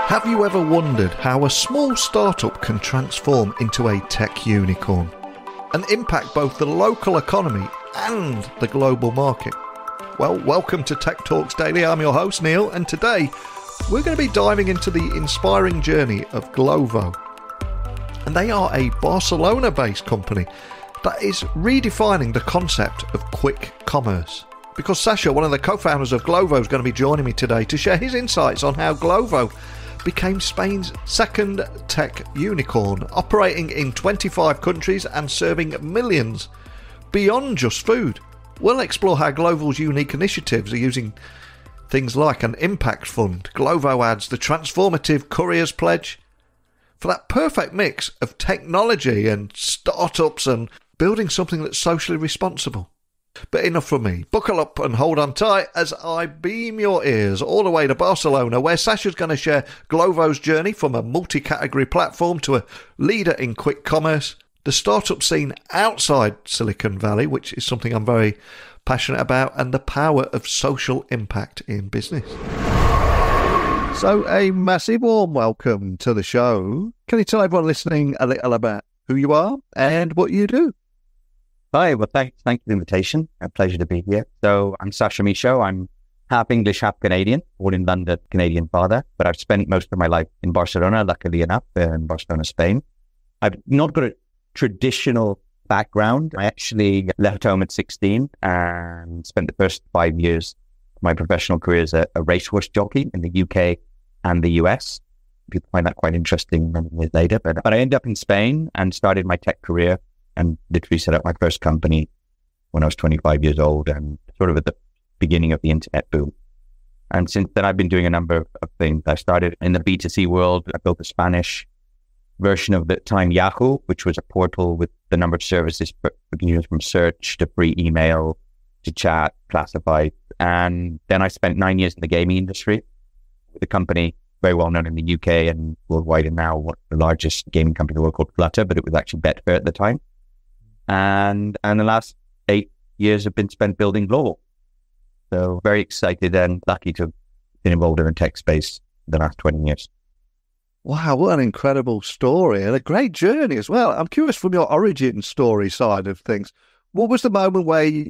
Have you ever wondered how a small startup can transform into a tech unicorn and impact both the local economy and the global market? Well, welcome to Tech Talks Daily. I'm your host, Neil, and today we're going to be diving into the inspiring journey of Glovo. And they are a Barcelona-based company that is redefining the concept of quick commerce. Because Sacha, one of the co-founders of Glovo, is going to be joining me today to share his insights on how Glovo became Spain's second tech unicorn, operating in 25 countries and serving millions beyond just food. We'll explore how Glovo's unique initiatives are using things like an impact fund, Glovo ads, the transformative Couriers pledge, for that perfect mix of technology and startups and building something that's socially responsible. But enough from me. Buckle up and hold on tight as I beam your ears all the way to Barcelona, where Sacha's going to share Glovo's journey from a multi-category platform to a leader in quick commerce, the startup scene outside Silicon Valley, which is something I'm very passionate about, and the power of social impact in business. So a massive warm welcome to the show. Can you tell everyone listening a little about who you are and what you do? Hi, well, thanks for the invitation. A pleasure to be here. So I'm Sacha Michaud. I'm half English, half Canadian, born in London, Canadian father, but I've spent most of my life in Barcelona, luckily enough, in Barcelona, Spain. I've not got a traditional background. I actually left home at 16 and spent the first 5 years of my professional career as a racehorse jockey in the UK and the US. People find that quite interesting many years later. But I ended up in Spain and started my tech career and literally set up my first company when I was 25 years old and sort of at the beginning of the internet boom. And since then, I've been doing a number of things. I started in the B2C world. I built a Spanish version of the time Yahoo, which was a portal with the number of services for users, from search to free email to chat, classified. And then I spent 9 years in the gaming industry with a company very well known in the UK and worldwide, and now the largest gaming company in the world, called Flutter, but it was actually Betfair at the time. And the last 8 years have been spent building Glovo. So very excited and lucky to have been involved in the tech space the last 20 years. Wow, what an incredible story and a great journey as well. I'm curious, from your origin story side of things, what was the moment where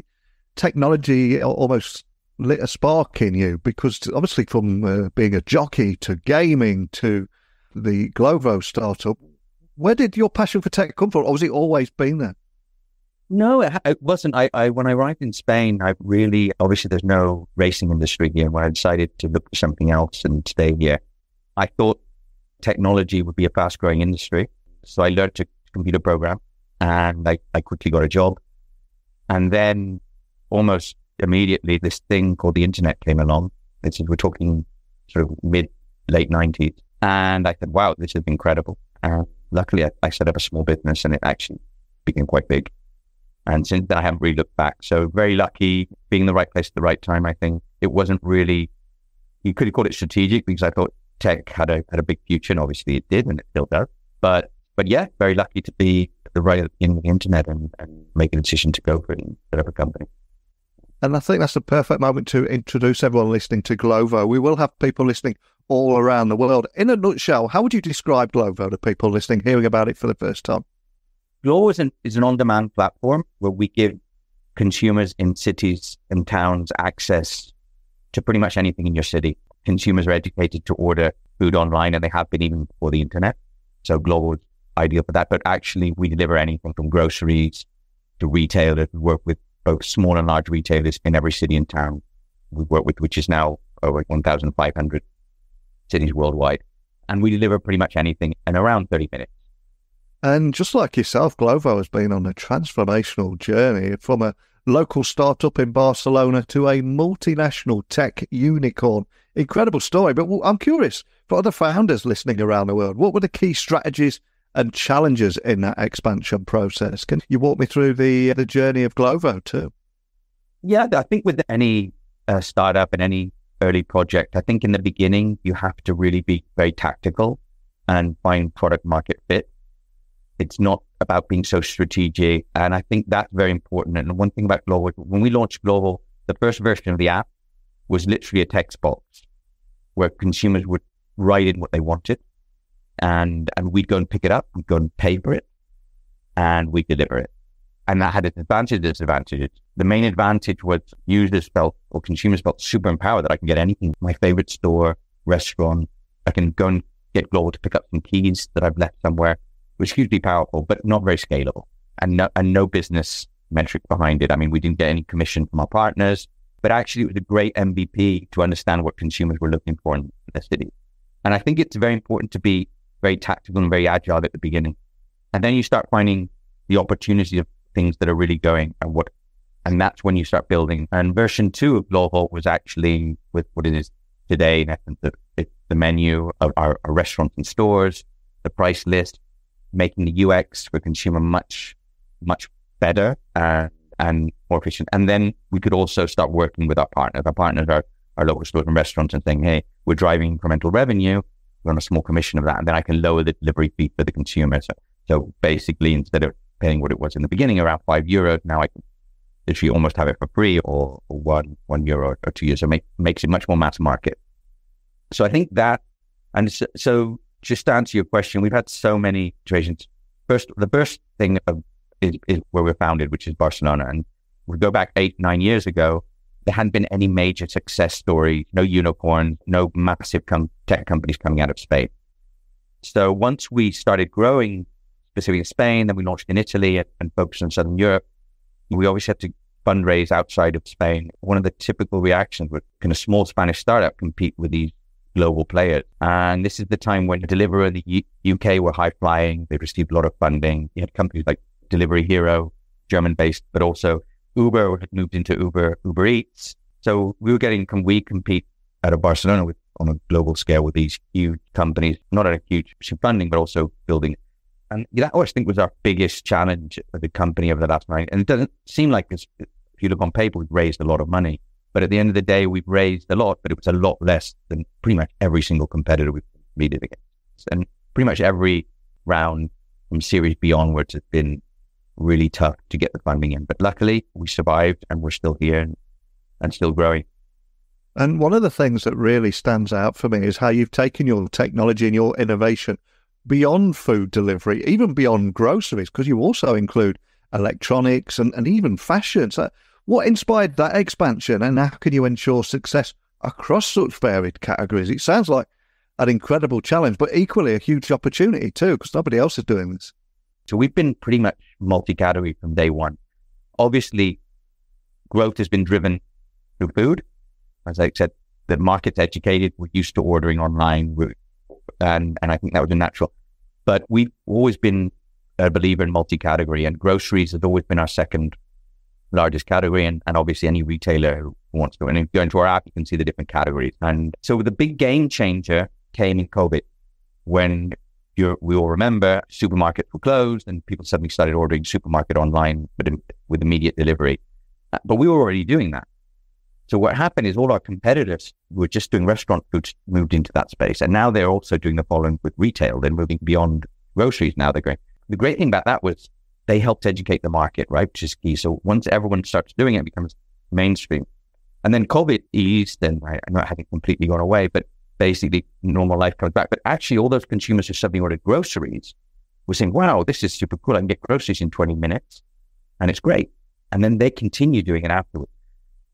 technology almost lit a spark in you? Because obviously from being a jockey to gaming to the Glovo startup, where did your passion for tech come from? Or was it always been there? No, it wasn't. When I arrived in Spain, obviously there's no racing industry here. When I decided to look for something else and stay here, I thought technology would be a fast growing industry. So I learned to computer program and I quickly got a job. And then almost immediately this thing called the internet came along. We're talking sort of late 90s. And I said, wow, this is incredible. And luckily I set up a small business and it actually became quite big. And since then, I haven't really looked back. So very lucky, being in the right place at the right time. I think it wasn't really, you could have called it strategic, because I thought tech had a big future, and obviously it did, and it still does. But yeah, very lucky to be at the right in the internet and make a decision to go for it and set up a company. And I think that's the perfect moment to introduce everyone listening to Glovo. We will have people listening all around the world. In a nutshell, how would you describe Glovo to people listening, hearing about it for the first time? Glovo is an on-demand platform where we give consumers in cities and towns access to pretty much anything in your city. Consumers are educated to order food online, and they have been even before the internet. So Glovo is ideal for that. But actually, we deliver anything from groceries to retailers. We work with both small and large retailers in every city and town we work with, which is now over 1,500 cities worldwide. And we deliver pretty much anything in around 30 minutes. And just like yourself, Glovo has been on a transformational journey from a local startup in Barcelona to a multinational tech unicorn. Incredible story. But I'm curious, for other founders listening around the world, what were the key strategies and challenges in that expansion process? Can you walk me through the journey of Glovo too? Yeah, I think with any startup and any early project, I think in the beginning, you have to really be very tactical and find product market fit. It's not about being so strategic. And I think that's very important. And one thing about Glovo, when we launched Glovo, the first version of the app was literally a text box where consumers would write in what they wanted, and we'd go and pick it up, we'd go and pay for it, and we'd deliver it. And that had its advantages and disadvantages. The main advantage was users felt, or consumers felt, super empowered that I can get anything. My favorite store, restaurant, I can go and get Glovo to pick up some keys that I've left somewhere. It was hugely powerful, but not very scalable, and no business metric behind it. I mean, we didn't get any commission from our partners, but actually it was a great MVP to understand what consumers were looking for in the city. And I think it's very important to be very tactical and very agile at the beginning. And then you start finding the opportunity of things that are really going, and that's when you start building. And version 2 of Glovo was actually with what it is today, in essence, it's the menu of our restaurants and stores, the price list, making the UX for consumer much, much better and more efficient. And then we could also start working with our partners. Our partners are our local stores and restaurants, and saying, hey, we're driving incremental revenue, we're on a small commission of that, and then I can lower the delivery fee for the consumer. So basically, instead of paying what it was in the beginning, around €5, now I can literally almost have it for free, or €1 or €2. So makes it much more mass market. So I think that, and so just to answer your question, we've had so many iterations. The first thing is where we're founded, which is Barcelona. And we go back 8-9 years ago, there hadn't been any major success story, no unicorns, no massive tech companies coming out of Spain. So once we started growing, specifically in Spain, then we launched in Italy and focused on Southern Europe, we always had to fundraise outside of Spain. One of the typical reactions was, can a small Spanish startup compete with these global players? And this is the time when Deliveroo in the UK were high flying. They received a lot of funding. You had companies like Delivery Hero, German-based, but also Uber had moved into Uber Eats. So we were getting, can we compete out of Barcelona on a global scale with these huge companies, not at a huge funding, but also building. And that, I think, was our biggest challenge for the company over the last 9. And it doesn't seem like this. If you look on paper, we've raised a lot of money. But at the end of the day, we've raised a lot, but it was a lot less than pretty much every single competitor we've competed against. And pretty much every round from Series B onwards has been really tough to get the funding in. But luckily, we survived, and we're still here and still growing. And one of the things that really stands out for me is how you've taken your technology and your innovation beyond food delivery, even beyond groceries, because you also include electronics and even fashion. So what inspired that expansion, and how can you ensure success across such varied categories? It sounds like an incredible challenge, but equally a huge opportunity too, because nobody else is doing this. So we've been pretty much multi-category from day one. Obviously, growth has been driven through food. As I said, the market's educated. We're used to ordering online, and I think that was a natural. But we've always been a believer in multi-category, and groceries has always been our second largest category, and obviously any retailer who wants to. And if you go into our app, you can see the different categories. And so the big game changer came in COVID, when we all remember supermarkets were closed and people suddenly started ordering supermarket online with immediate delivery. But we were already doing that. So what happened is all our competitors who were just doing restaurant foods moved into that space. And now they're also doing the following with retail. They're moving beyond groceries now. They're going. The great thing about that was they helped educate the market, right? Which is key. So once everyone starts doing it, it becomes mainstream. And then COVID eased, and I know it hadn't completely gone away, but basically normal life comes back. But actually all those consumers who suddenly ordered groceries were saying, wow, this is super cool. I can get groceries in 20 minutes and it's great. And then they continue doing it afterwards.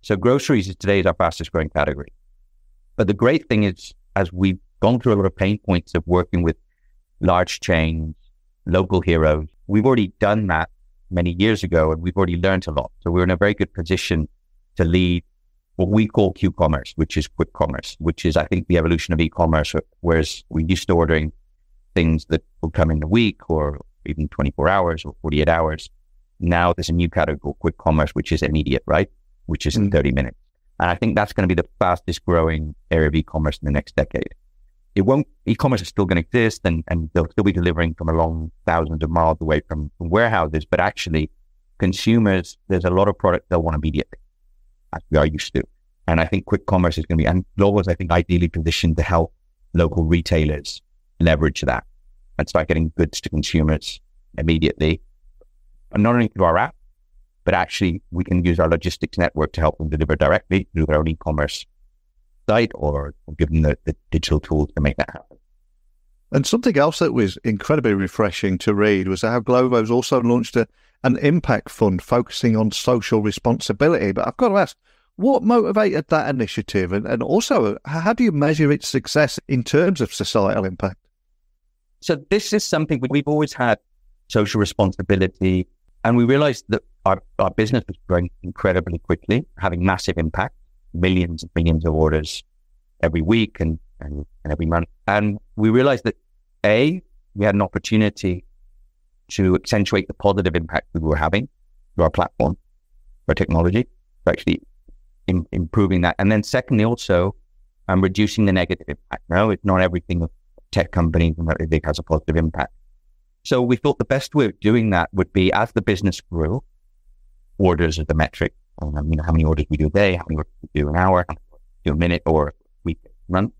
So groceries today is our fastest growing category. But the great thing is, as we've gone through a lot of pain points of working with large chains, local heroes, we've already done that many years ago, and we've already learned a lot. So we're in a very good position to lead what we call Q-commerce, which is quick commerce, which is, I think, the evolution of e-commerce, whereas we used to ordering things that will come in a week or even 24 hours or 48 hours. Now there's a new category called quick commerce, which is immediate, right? Which is in 30 minutes. And I think that's going to be the fastest growing area of e-commerce in the next decade. E-commerce is still going to exist, and they'll still be delivering from a long thousands of miles away from warehouses, but actually consumers, there's a lot of product they'll want immediately, as we are used to. And I think quick commerce is going to be, and Glovo is, I think, ideally positioned to help local retailers leverage that and start getting goods to consumers immediately. And not only through our app, but actually we can use our logistics network to help them deliver directly through their own e-commerce site or give them the digital tools to make that happen. And something else that was incredibly refreshing to read was how Glovo's also launched an impact fund focusing on social responsibility. But I've got to ask, what motivated that initiative? And also, how do you measure its success in terms of societal impact? So this is something we've always had, social responsibility. And we realized that our business was growing incredibly quickly, having massive impact, millions and millions of orders every week and every month. And we realized that, A, we had an opportunity to accentuate the positive impact we were having through our platform, our technology, to actually improving that. And then secondly, also, reducing the negative impact. No, it's not everything of tech companies and everything has a positive impact. So we thought the best way of doing that would be, as the business grew, orders are the metric. How many orders we do a day, how many orders we do an hour, how many orders we do a minute or a week, month.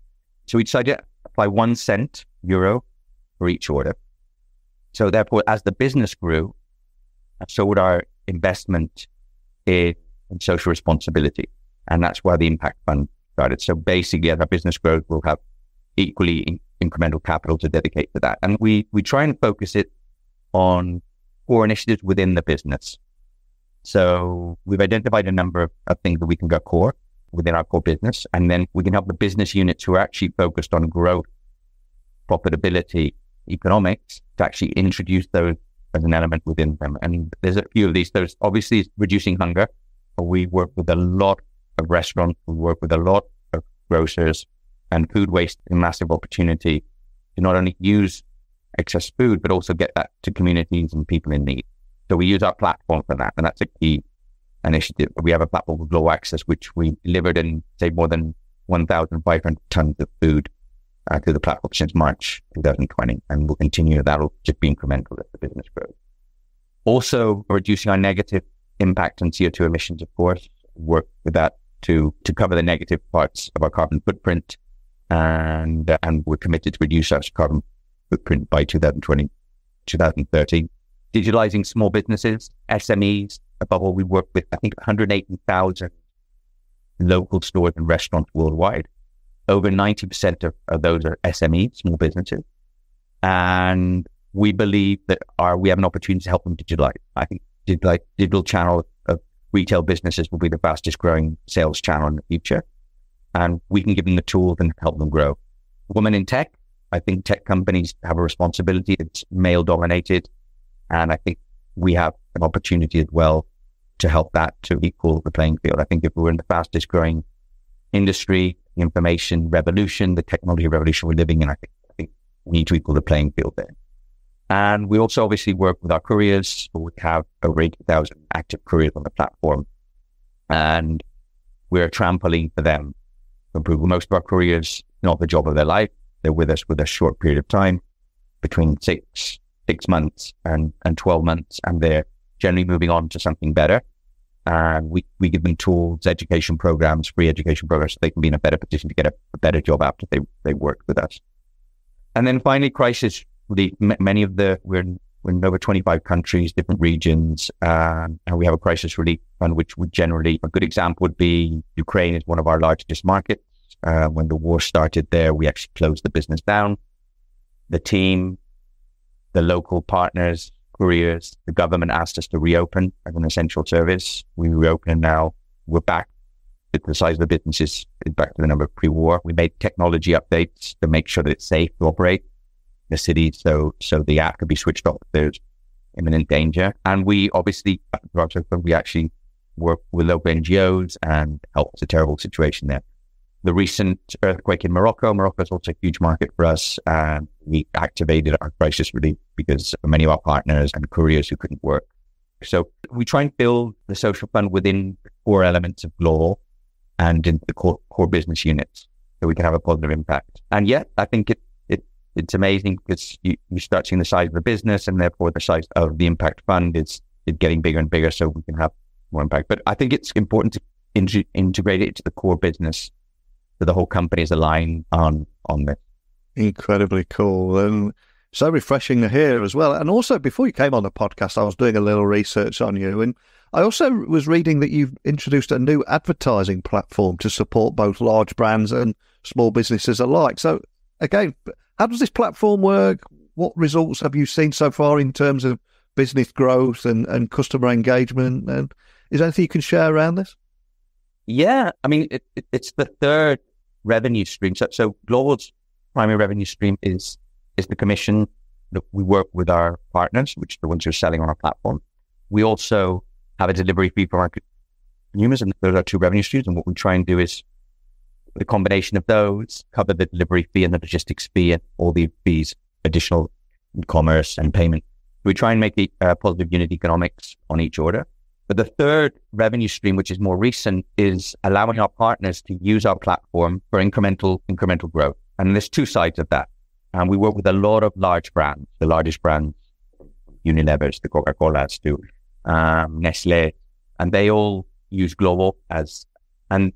So we decided to apply 1 cent euro for each order. So therefore, as the business grew, so would our investment in social responsibility. And that's why the impact fund started. So basically, as our business grows, we'll have equally incremental capital to dedicate to that. And we try and focus it on core initiatives within the business. So we've identified a number of things that we can go core within our core business. And then we can help the business units who are actually focused on growth, profitability, economics, to actually introduce those as an element within them. And there's a few of these. There's obviously reducing hunger. We work with a lot of restaurants. We work with a lot of grocers, and food waste is a massive opportunity to not only use excess food, but also get that to communities and people in need. So we use our platform for that. And that's a key initiative. We have a platform called Glovo Access, which we delivered in, say, more than 1,500 tons of food to the platform since March 2020. And we'll continue. That'll just be incremental as the business grows. Also, reducing our negative impact on CO2 emissions, of course, work with that to cover the negative parts of our carbon footprint. And we're committed to reduce our carbon footprint by 2020, 2030. Digitalizing small businesses, SMEs. Above all, we work with, I think, 180,000 local stores and restaurants worldwide. Over 90% of those are SMEs, small businesses. And we believe that we have an opportunity to help them digitalize. I think digital channel of retail businesses will be the fastest growing sales channel in the future. And we can give them the tools and help them grow. Women in tech, I think tech companies have a responsibility. It's male dominated. And I think we have an opportunity as well to help that to equal the playing field. I think if we're in the fastest growing industry, the information revolution, the technology revolution we're living in, I think we need to equal the playing field there. And we also obviously work with our couriers. We have over 80,000 active couriers on the platform. And we're a trampoline for them to improve. Most of our couriers, not the job of their life. They're with us with a short period of time, between six months and 12 months. And they're generally moving on to something better. And we give them tools, education programs, free education programs, so they can be in a better position to get a better job after they work with us. And then finally, crisis relief. We're in over 25 countries, different regions, and we have a crisis relief fund, which would generally, a good example would be Ukraine is one of our largest markets. When the war started there, we actually closed the business down. The team, the local partners, couriers, the government asked us to reopen as an essential service. We reopened now. We're back. The size of the business is back to the number of pre-war. We made technology updates to make sure that it's safe to operate in the city, so the app could be switched off if there's imminent danger. And we obviously, we actually work with local NGOs and help with a terrible situation there. The recent earthquake in Morocco is also a huge market for us. And we activated our crisis relief because many of our partners and couriers who couldn't work. So we try and build the social fund within the core elements of Glovo and in the core business units so we can have a positive impact. And yet, I think it's amazing because you start seeing the size of the business and therefore the size of the impact fund is getting bigger and bigger so we can have more impact. But I think it's important to integrate it into the core business so the whole company is aligned on this. Incredibly cool and so refreshing to hear as well. And also, before you came on the podcast, I was doing a little research on you, and I also was reading that you've introduced a new advertising platform to support both large brands and small businesses alike. So again, how does this platform work? What results have you seen so far in terms of business growth and customer engagement? And is there anything you can share around this? Yeah, I mean, it's the third revenue stream. So Glovo's primary revenue stream is the commission that we work with our partners, which are the ones who are selling on our platform. We also have a delivery fee for our consumers, and those are two revenue streams. And what we try and do is the combination of those cover the delivery fee and the logistics fee and all the fees, additional commerce and payment. We try and make the positive unit economics on each order. But the third revenue stream, which is more recent, is allowing our partners to use our platform for incremental growth. And there's two sides of that. And we work with a lot of large brands, the largest brands, Unilever's, the Coca-Colas, to Nestle, and they all use Glovo and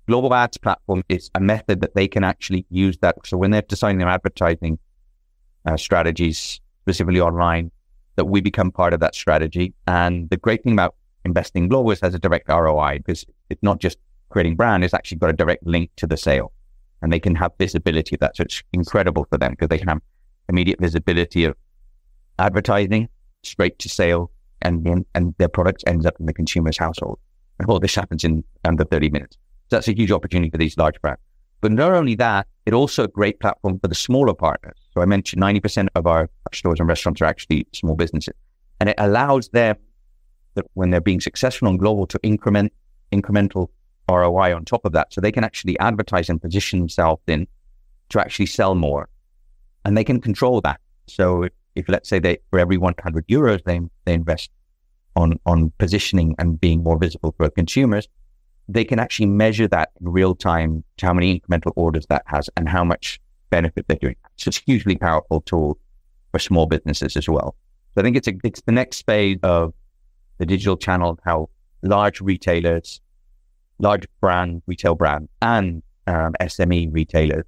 Glovo Ads platform is a method that they can actually use that. So when they're designing their advertising strategies, specifically online, that we become part of that strategy. And the great thing about investing in Glovo is it has a direct ROI, because it's not just creating brand, it's actually got a direct link to the sale. And they can have visibility of that. So it's incredible for them because they can have immediate visibility of advertising straight to sale, and their product ends up in the consumer's household. And all this happens in under 30 minutes. So that's a huge opportunity for these large brands. But not only that, it's also a great platform for the smaller partners. So I mentioned 90% of our stores and restaurants are actually small businesses. And it allows them, that when they're being successful on Glovo, to incremental ROI on top of that. So they can actually advertise and position themselves in to actually sell more. And they can control that. So if let's say for every 100 euros they invest on positioning and being more visible for consumers, they can actually measure that in real time to how many incremental orders that has and how much benefit they're doing. So it's a hugely powerful tool for small businesses as well. So I think it's the next phase of the digital channel, how large retailers, large retail brand and SME retailers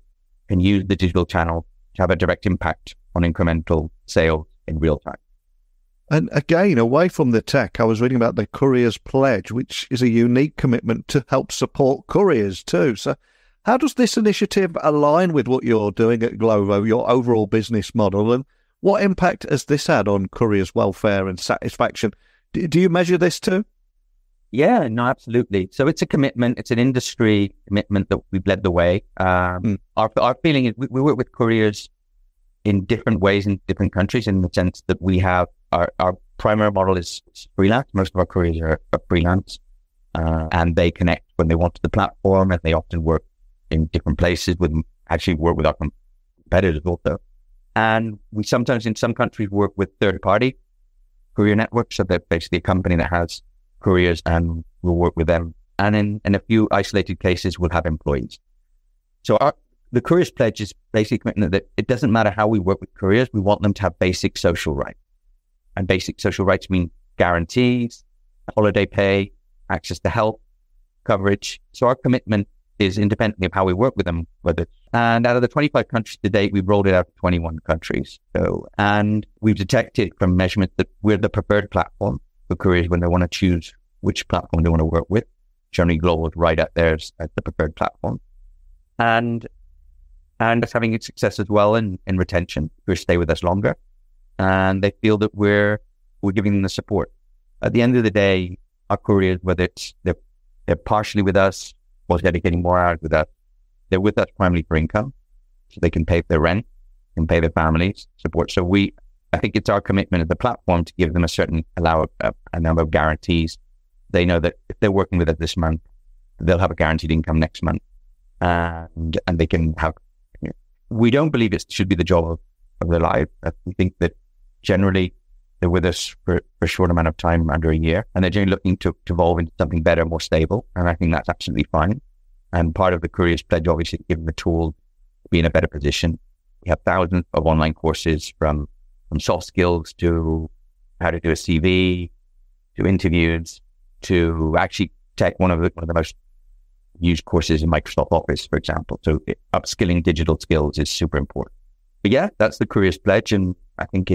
can use the digital channel to have a direct impact on incremental sales in real time. And again, away from the tech, I was reading about the Couriers Pledge, which is a unique commitment to help support couriers too. So how does this initiative align with what you're doing at Glovo, your overall business model, and what impact has this had on couriers' welfare and satisfaction? Do you measure this too? Yeah, no, absolutely. So it's a commitment. It's an industry commitment that we've led the way. Our feeling is we work with couriers in different ways in different countries, in the sense that we have our primary model is freelance. Most of our couriers are freelance, and they connect when they want to the platform, and they often work in different places actually work with our competitors also. And we sometimes in some countries work with third-party courier networks. So they're basically a company that has couriers, and we'll work with them. And in a few isolated cases, we'll have employees. So the Couriers Pledge is basically a commitment that it doesn't matter how we work with couriers, we want them to have basic social rights. And basic social rights mean guarantees, holiday pay, access to health coverage. So our commitment is independently of how we work with them. And out of the 25 countries to date, we've rolled it out to 21 countries. And we've detected from measurement that we're the preferred platform for couriers when they want to choose which platform they want to work with. Generally, Glovo is right up there as the preferred platform. And it's having its success as well in retention. Couriers stay with us longer, and they feel that we're giving them the support. At the end of the day, our couriers, whether they're partially with us or dedicating more hours with us, they're with us primarily for income, so they can pay their rent, can pay their families support. So I think it's our commitment as the platform to give them a number of guarantees. They know that if they're working with us this month, they'll have a guaranteed income next month, and they can have. We don't believe it should be the job of their life. We think that generally they're with us for a short amount of time, under a year, and they're generally looking to evolve into something better, more stable. And I think that's absolutely fine. And part of the Couriers Pledge, obviously, to give them the tool to be in a better position. We have thousands of online courses from soft skills to how to do a CV, to interviews, to actually take one of the most used courses in Microsoft Office, for example. So upskilling digital skills is super important. But yeah, that's the Couriers Pledge, and I think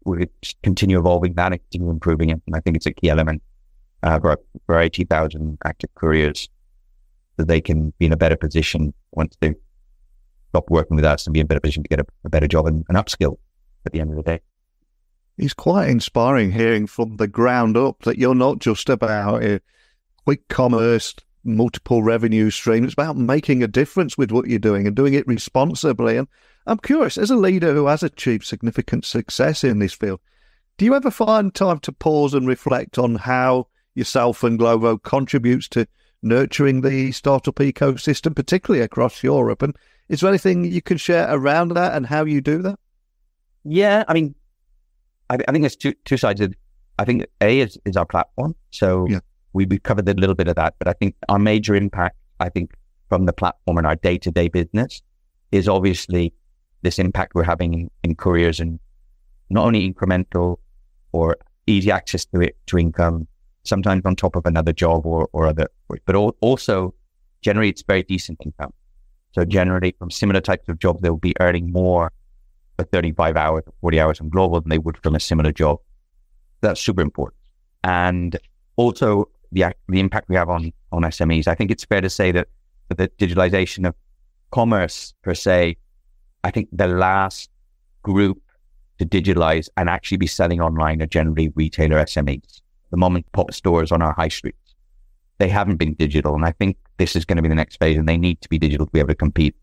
we continue evolving that and continue improving it. And I think it's a key element for 80,000 active couriers, so they can be in a better position once they stop working with us and be in a better position to get a better job and an upskill at the end of the day. It's quite inspiring hearing from the ground up that you're not just about quick commerce, multiple revenue streams. It's about making a difference with what you're doing and doing it responsibly. And I'm curious, as a leader who has achieved significant success in this field, do you ever find time to pause and reflect on how yourself and Glovo contributes to nurturing the startup ecosystem, particularly across Europe? And is there anything you can share around that and how you do that? Yeah, I mean, I think there's two sides of it. I think A is our platform. So we've covered a little bit of that, but I think our major impact, I think, from the platform and our day-to-day business is obviously this impact we're having in couriers, and not only incremental or easy access to income, sometimes on top of another job or other, but also generally it's very decent income. So generally from similar types of jobs, they'll be earning more for 35 hours or 40 hours from Glovo than they would from a similar job. That's super important. And also the impact we have on SMEs. I think it's fair to say that the digitalization of commerce per se, I think the last group to digitalize and actually be selling online are generally retailer SMEs, the mom and pop stores on our high streets. They haven't been digital. And I think this is going to be the next phase, and they need to be digital to be able to compete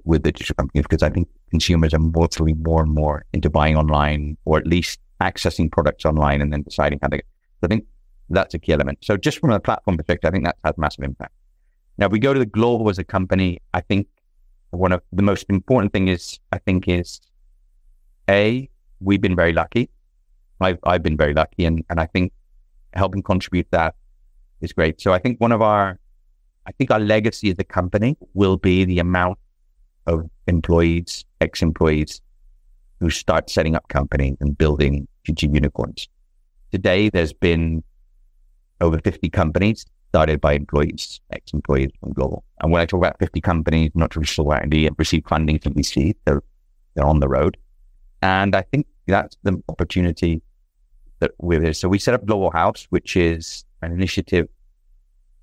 with the digital companies, because I think consumers are moving more and more into buying online, or at least accessing products online and then deciding how they get. So I think that's a key element. So just from a platform perspective, I think that has massive impact. Now, if we go to the Glovo as a company, I think one of the most important thing is A, we've been very lucky. I've been very lucky, and I think helping contribute that is great. So I think our legacy as a company will be the amount of employees, ex-employees, who start setting up companies and building future unicorns. Today, there's been over 50 companies started by employees, ex-employees from Glovo. And when I talk about 50 companies, I'm not really sure where they receive funding from VC. They're on the road. And I think that's the opportunity that we're there. So we set up Glovo House, which is an initiative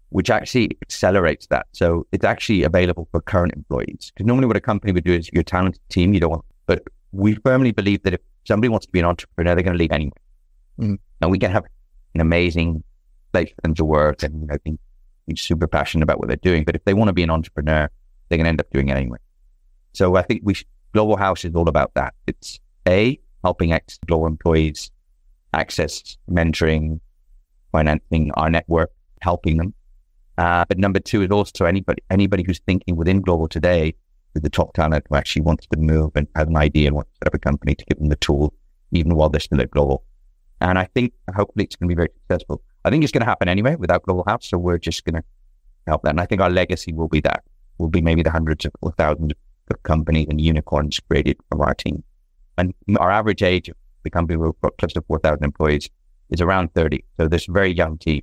which actually accelerates that. So it's actually available for current employees. Because normally what a company would do is your talented team, you don't want, but we firmly believe that if somebody wants to be an entrepreneur, they're going to leave anyway. And we can have an amazing place for them to work and be super passionate about what they're doing. But if they want to be an entrepreneur, they're going to end up doing it anyway. So I think Glovo House is all about that. It's A, helping ex-Glovo employees access mentoring, financing, our network, helping them. But number two is also anybody who's thinking within Glovo today, with the top talent who actually wants to move and has an idea and wants to set up a company, to give them the tool, even while they're still at Glovo. And I think hopefully it's going to be very successful. I think it's going to happen anyway without Glovo House, so we're just going to help that. And I think our legacy will be that. Will be maybe the hundreds or thousands of companies and unicorns created from our team. And our average age of the company, we've got close to 4,000 employees, is around 30. So this very young team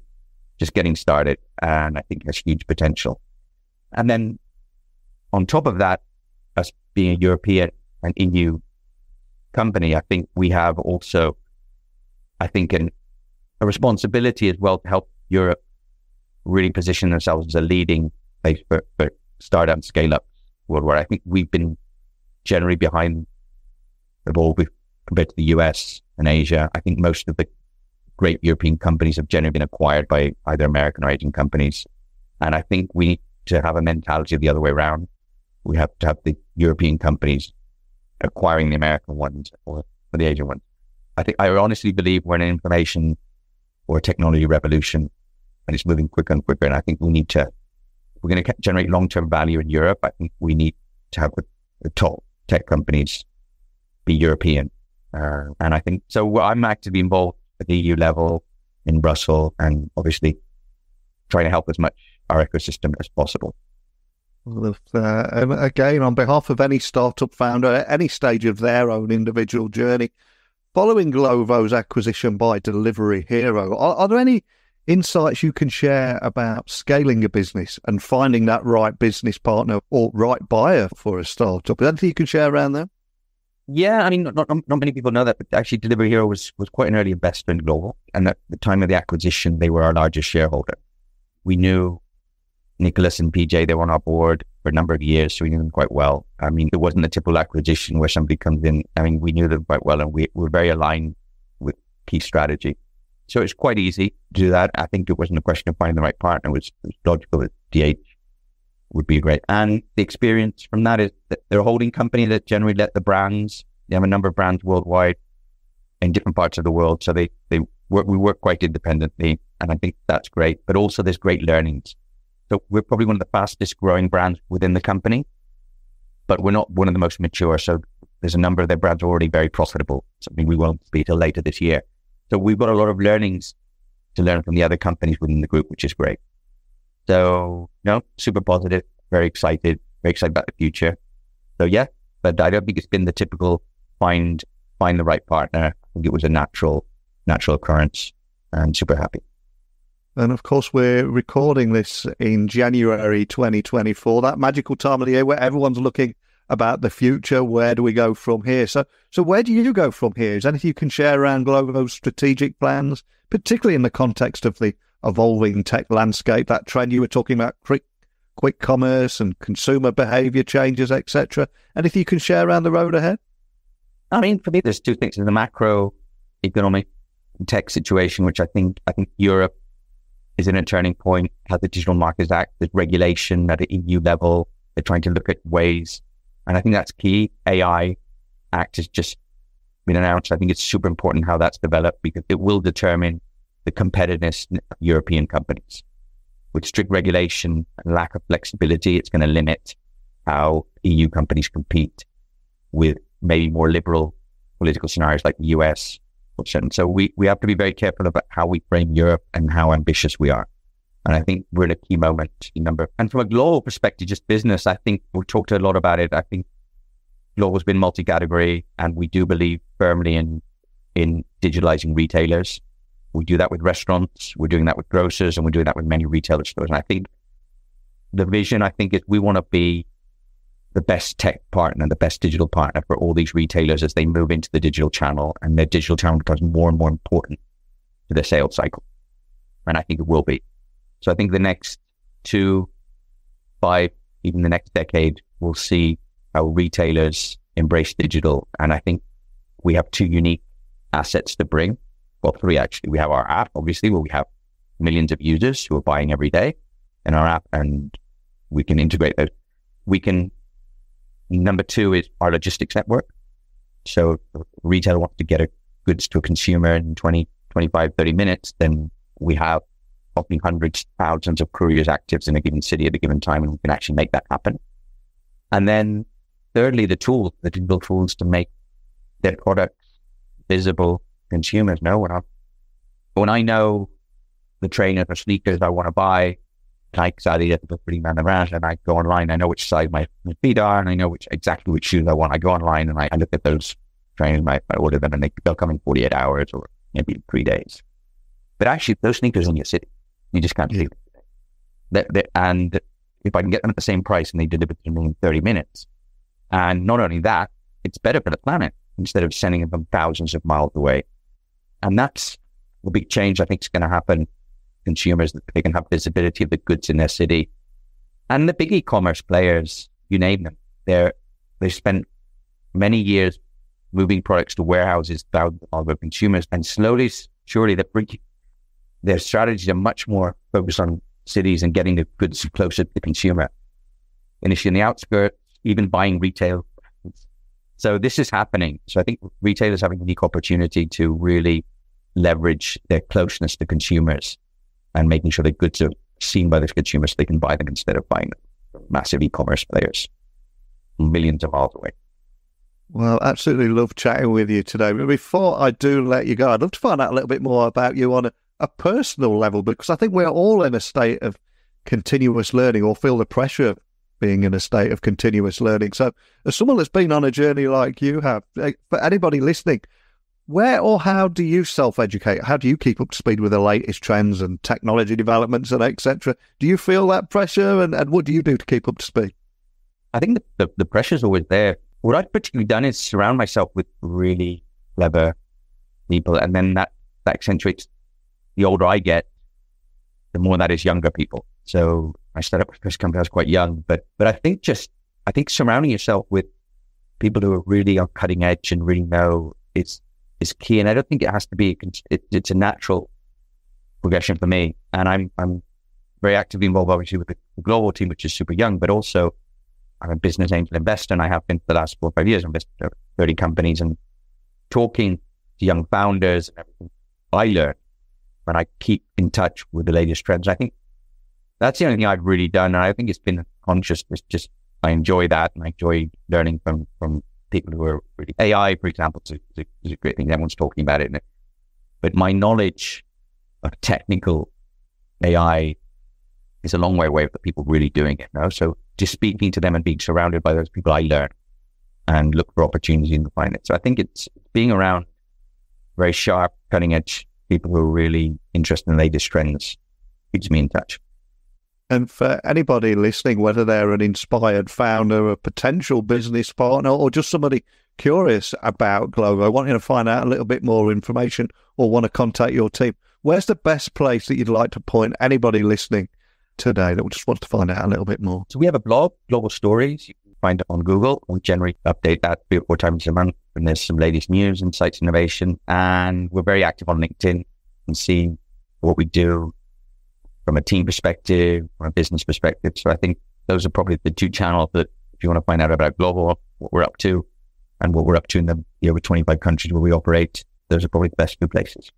just getting started, and I think has huge potential. And then on top of that, us being a European and EU company, I think we have also, a responsibility as well to help Europe really position themselves as a leading place for startup scale-ups worldwide. I think we've been generally behind the ball compared to the US and Asia. I think most of the great European companies have generally been acquired by either American or Asian companies. And I think we need to have a mentality of the other way around. We have to have the European companies acquiring the American ones or the Asian ones. I honestly believe we're in an information or technology revolution, and it's moving quicker and quicker. And I think if we're going to generate long-term value in Europe, I think we need to have the top tech companies be European. And I think, so I'm actively involved at the EU level in Brussels, and obviously trying to help as much our ecosystem as possible. Well, again, on behalf of any startup founder at any stage of their own individual journey, following Glovo's acquisition by Delivery Hero, are there any insights you can share about scaling a business and finding that right business partner or right buyer for a startup? Is there anything you can share around there? Yeah, I mean, not many people know that, but actually Delivery Hero was quite an early investor in Glovo. And at the time of the acquisition, they were our largest shareholder. We knew Nicholas and PJ, they were on our board for a number of years, so we knew them quite well. I mean, it wasn't a typical acquisition where somebody comes in. I mean, we knew them quite well, and we were very aligned with key strategy. So it's quite easy to do that. I think it wasn't a question of finding the right partner. It was logical that DH would be great. And the experience from that is that they're a holding company that generally let the brands, they have a number of brands worldwide in different parts of the world. So we work quite independently, and I think that's great. But also there's great learnings. So we're probably one of the fastest growing brands within the company, but we're not one of the most mature. So there's a number of their brands already very profitable, something we won't be till later this year. So we've got a lot of learnings to learn from the other companies within the group, which is great. So, super positive, very excited about the future. So yeah, but I don't think it's been the typical find the right partner. I think it was a natural occurrence, and super happy. And of course, we're recording this in January 2024, that magical time of the year where everyone's looking about the future. Where do we go from here? So where do you go from here? Is there anything you can share around Glovo's strategic plans, particularly in the context of the evolving tech landscape, that trend you were talking about, quick commerce and consumer behavior changes, etc.? Anything you can share around the road ahead? I mean, for me, there's two things. In the macro economic tech situation, which I think Europe is in a turning point, how the Digital Markets Act, there's regulation at the EU level. They're trying to look at ways, and I think that's key. AI Act has just been announced. I think it's super important how that's developed, because it will determine the competitiveness of European companies. With strict regulation and lack of flexibility, it's going to limit how EU companies compete with maybe more liberal political scenarios like the US. So we have to be very careful about how we frame Europe and how ambitious we are. And I think we're in a key moment. And from a global perspective, just business, I think we've talked a lot about it. I think Glovo's been multi-category, and we do believe firmly in digitalizing retailers. We do that with restaurants, we're doing that with grocers, and we're doing that with many retailer stores. And I think the vision, is we want to be the best tech partner, the best digital partner for all these retailers as they move into the digital channel, and their digital channel becomes more and more important to their sales cycle. And I think it will be. So I think the next 2, 5, even the next decade, we'll see how retailers embrace digital. And I think we have 2 unique assets to bring. Well, 3 actually. We have our app, obviously, where we have millions of users who are buying every day in our app, and we can integrate those. Number 2 is our logistics network. So if a retailer wants to get goods to a consumer in 20, 25, 30 minutes, then we have often hundreds, thousands of couriers active in a given city at a given time, and we can actually make that happen. And then thirdly, the digital tools to make their products visible to consumers. When I know the trainers or sneakers I want to buy, Nike's, Adidas, and I go online, I know which size my feet are, and I know exactly which shoes I want. I go online and I look at those trainers, I order them, and they'll come in 48 hours or maybe 3 days. But actually, those sneakers in your city, you just can't see them. And if I can get them at the same price and they deliver to me in 30 minutes, and not only that, it's better for the planet instead of sending them thousands of miles away. And that's the big change I think is going to happen. Consumers, that they can have visibility of the goods in their city. And the big e-commerce players, you name them, they spent many years moving products to warehouses, thousands of other consumers, and slowly, surely, their strategies are much more focused on cities and getting the goods closer to the consumer. Initially in the outskirts, even buying retail. So this is happening. So I think retailers have a unique opportunity to really leverage their closeness to consumers and making sure that goods are seen by the consumers so they can buy them instead of buying them from massive e-commerce players millions of miles away. Well, absolutely love chatting with you today. But before I do let you go, I'd love to find out a little bit more about you on a personal level, because I think we're all in a state of continuous learning, or feel the pressure of being in a state of continuous learning. So as someone that's been on a journey like you have, for anybody listening, where or how do you self-educate? How do you keep up to speed with the latest trends and technology developments and etc.? Do you feel that pressure, and what do you do to keep up to speed? I think the pressure's always there. what I've particularly done is surround myself with really clever people. And then that accentuates, the older I get, the more that is younger people. So I started up my first company, I was quite young, but I think surrounding yourself with people who are really on cutting edge and really know is key. And I don't think it has to be, it's a natural progression for me. And I'm very actively involved, obviously, with the Glovo team, which is super young, but also I'm a business angel investor, and I have been for the last 4 or 5 years. I've invested in 30 companies, and talking to young founders and everything, I learn when I keep in touch with the latest trends. I think that's the only thing I've really done. And I think it's been conscious. It's just, I enjoy that, and I enjoy learning from people who are really, AI, for example, is a great thing. Everyone's talking about it. But my knowledge of technical AI is a long way away from people really doing it now. So just speaking to them and being surrounded by those people, I learn and look for opportunities and find it. So I think it's being around very sharp, cutting edge people who are really interested in the latest trends keeps me in touch. And for anybody listening, whether they're an inspired founder, a potential business partner, or just somebody curious about Glovo, wanting to find out a little bit more information or want to contact your team, where's the best place that you'd like to point anybody listening today that just wants to find out a little bit more? So we have a blog, Global Stories. You can find it on Google. We generally update that 3 or 4 times a month, and there's some latest news, insights, innovation. And we're very active on LinkedIn and see what we do from a team perspective, from a business perspective. So I think those are probably the 2 channels that, if you want to find out about Glovo, what we're up to, and what we're up to in the over 25 countries where we operate, those are probably the best 2 places.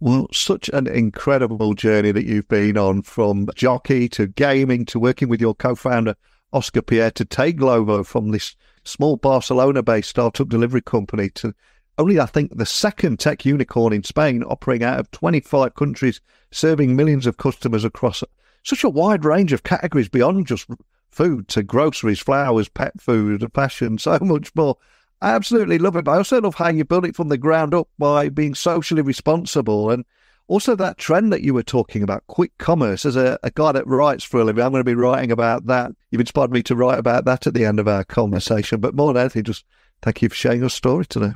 Well, such an incredible journey that you've been on, from jockey to gaming to working with your co-founder, Oscar Pierre, to take Glovo from this small Barcelona-based startup delivery company to only, I think, the second tech unicorn in Spain, operating out of 25 countries, serving millions of customers across such a wide range of categories beyond just food to groceries, flowers, pet food, fashion, so much more. I absolutely love it. But I also love how you build it from the ground up by being socially responsible, and also that trend that you were talking about, quick commerce. As a guy that writes for a living, I'm going to be writing about that. You've inspired me to write about that at the end of our conversation. But more than anything, just thank you for sharing your story today.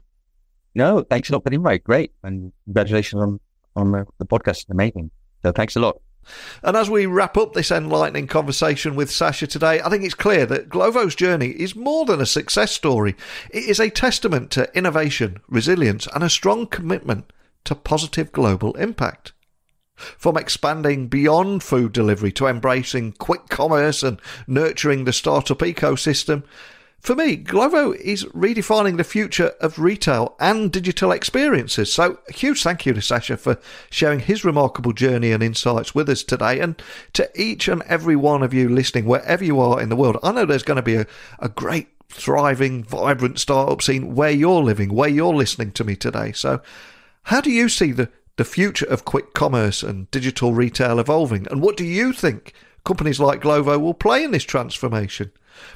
No, thanks a lot for the invite. Great. And congratulations on the podcast. It's amazing. So thanks a lot. And as we wrap up this enlightening conversation with Sacha today, I think it's clear that Glovo's journey is more than a success story. It is a testament to innovation, resilience, and a strong commitment to positive global impact. From expanding beyond food delivery to embracing quick commerce and nurturing the startup ecosystem, for me, Glovo is redefining the future of retail and digital experiences. So a huge thank you to Sacha for sharing his remarkable journey and insights with us today. And to each and every one of you listening, wherever you are in the world, I know there's going to be a great, thriving, vibrant startup scene where you're living, where you're listening to me today. So how do you see the future of quick commerce and digital retail evolving? And what do you think companies like Glovo will play in this transformation?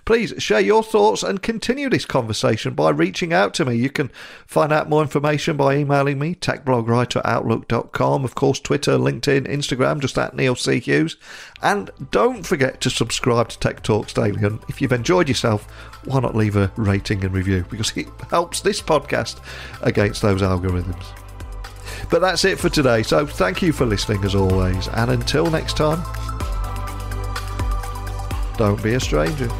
Please share your thoughts and continue this conversation by reaching out to me. You can find out more information by emailing me, techblogwriter@outlook.com. Of course, Twitter, LinkedIn, Instagram, just at Neil C. Hughes. And don't forget to subscribe to Tech Talks Daily. And if you've enjoyed yourself, why not leave a rating and review? Because it helps this podcast against those algorithms. But that's it for today. So thank you for listening as always. And until next time, don't be a stranger.